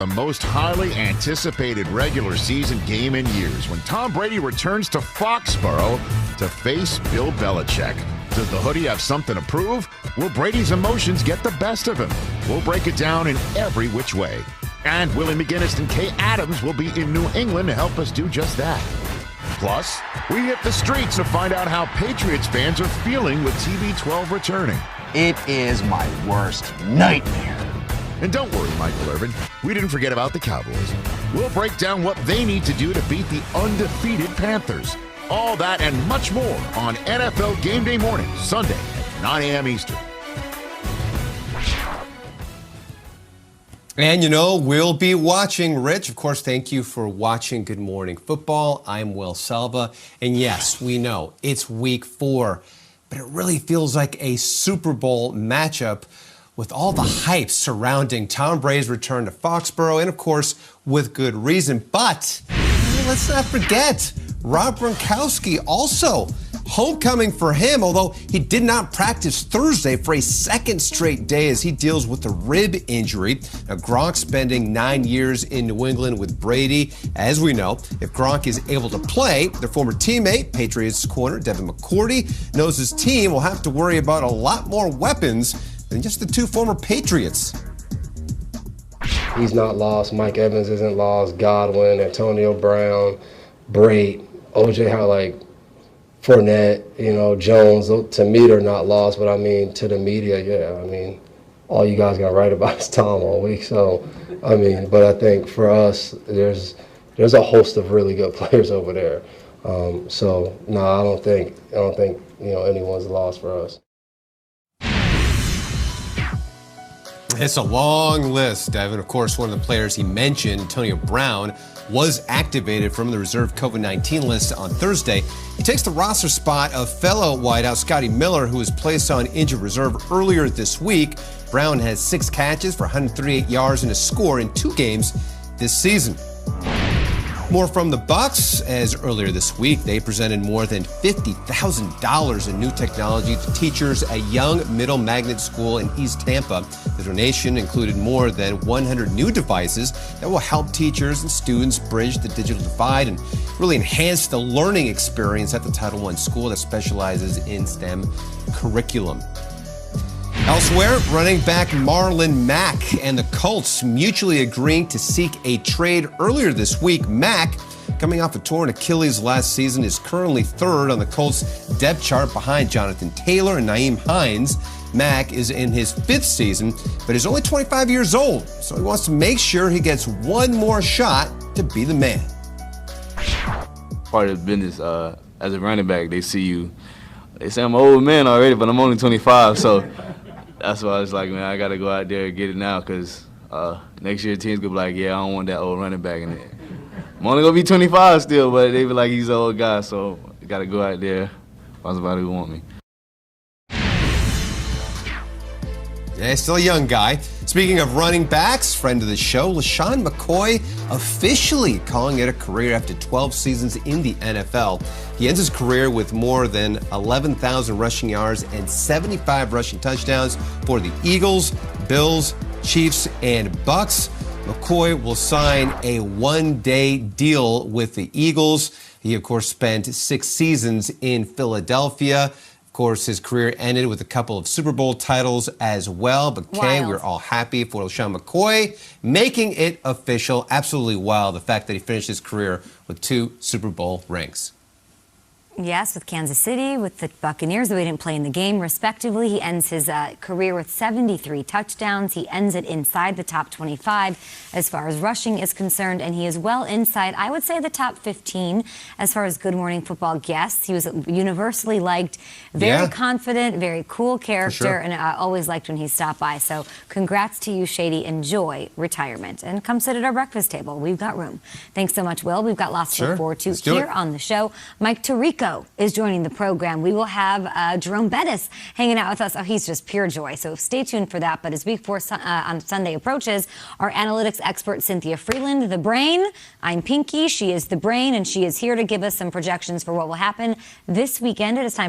The most highly anticipated regular season game in years when Tom Brady returns to Foxborough to face Bill Belichick. Does the hoodie have something to prove? Will Brady's emotions get the best of him? We'll break it down in every which way. And Willie McGinnis and Kay Adams will be in New England to help us do just that. Plus, we hit the streets to find out how Patriots fans are feeling with TB12 returning. It is my worst nightmare. And don't worry, Michael Irvin, we didn't forget about the Cowboys. We'll break down what they need to do to beat the undefeated Panthers. All that and much more on NFL Game Day morning, Sunday at 9 a.m. Eastern. And, we'll be watching. Rich, of course, thank you for watching Good Morning Football. I'm Will Selva. And yes, we know it's week 4, but it really feels like a Super Bowl matchup with all the hype surrounding Tom Brady's return to Foxborough, and of course, with good reason. But let's not forget, Rob Gronkowski also homecoming for him, although he did not practice Thursday for a second straight day as he deals with a rib injury. Now, Gronk spending 9 years in New England with Brady. As we know, if Gronk is able to play, their former teammate, Patriots corner Devin McCourty, knows his team will have to worry about a lot more weapons than just the two former Patriots. He's not lost. Mike Evans isn't lost. Godwin, Antonio Brown, Brate, OJ Howard, Fournette, Jones. To me, they're not lost. But to the media, all you guys got to write about is Tom all week. So, but I think for us, there's a host of really good players over there. No, I don't think anyone's lost for us. It's a long list, Devin. Of course, one of the players he mentioned, Antonio Brown, was activated from the reserve COVID-19 list on Thursday. He takes the roster spot of fellow wideout Scotty Miller, who was placed on injured reserve earlier this week. Brown has 6 catches for 138 yards and a score in 2 games this season. More from the Bucs, as earlier this week, they presented more than $50,000 in new technology to teachers at Young Middle Magnet School in East Tampa. The donation included more than 100 new devices that will help teachers and students bridge the digital divide and really enhance the learning experience at the Title I school that specializes in STEM curriculum. Elsewhere, running back Marlon Mack and the Colts mutually agreeing to seek a trade earlier this week. Mack, coming off a torn Achilles last season, is currently 3rd on the Colts depth chart behind Jonathan Taylor and Nyheim Hines. Mack is in his 5th season, but is only 25 years old, so he wants to make sure he gets one more shot to be the man. Part of the business, as a running back, they see you. They say I'm an old man already, but I'm only 25, so that's why I was like, man, I got to go out there and get it now because next year the team's going to be like, yeah, I don't want that old running back in it. I'm only going to be 25 still, but they be like, he's an old guy, so I got to go out there, find somebody who want me. Yeah, still a young guy. Speaking of running backs, friend of the show, LeSean McCoy officially calling it a career after 12 seasons in the NFL. He ends his career with more than 11,000 rushing yards and 75 rushing touchdowns for the Eagles, Bills, Chiefs, and Bucks. McCoy will sign a one-day deal with the Eagles. He, of course, spent 6 seasons in Philadelphia. Of course, his career ended with a couple of Super Bowl titles as well. But, Kay, we're all happy for LeSean McCoy making it official. Absolutely wild, the fact that he finished his career with 2 Super Bowl rings. Yes, with Kansas City, with the Buccaneers, though he didn't play in the game, respectively. He ends his career with 73 touchdowns. He ends it inside the top 25 as far as rushing is concerned, and he is well inside, I would say, the top 15 as far as Good Morning Football guests. He was universally liked, very confident, very cool character, and I always liked when he stopped by. So congrats to you, Shady. Enjoy retirement. And come sit at our breakfast table. We've got room. Thanks so much, Will. We've got lots to look forward to here on the show. Mike Tirico is joining the program. We will have Jerome Bettis hanging out with us. Oh, he's just pure joy. So stay tuned for that. But as week 4 on Sunday approaches, our analytics expert Cynthia Freeland, the brain. I'm Pinky. She is the brain, and she is here to give us some projections for what will happen this weekend. It is time for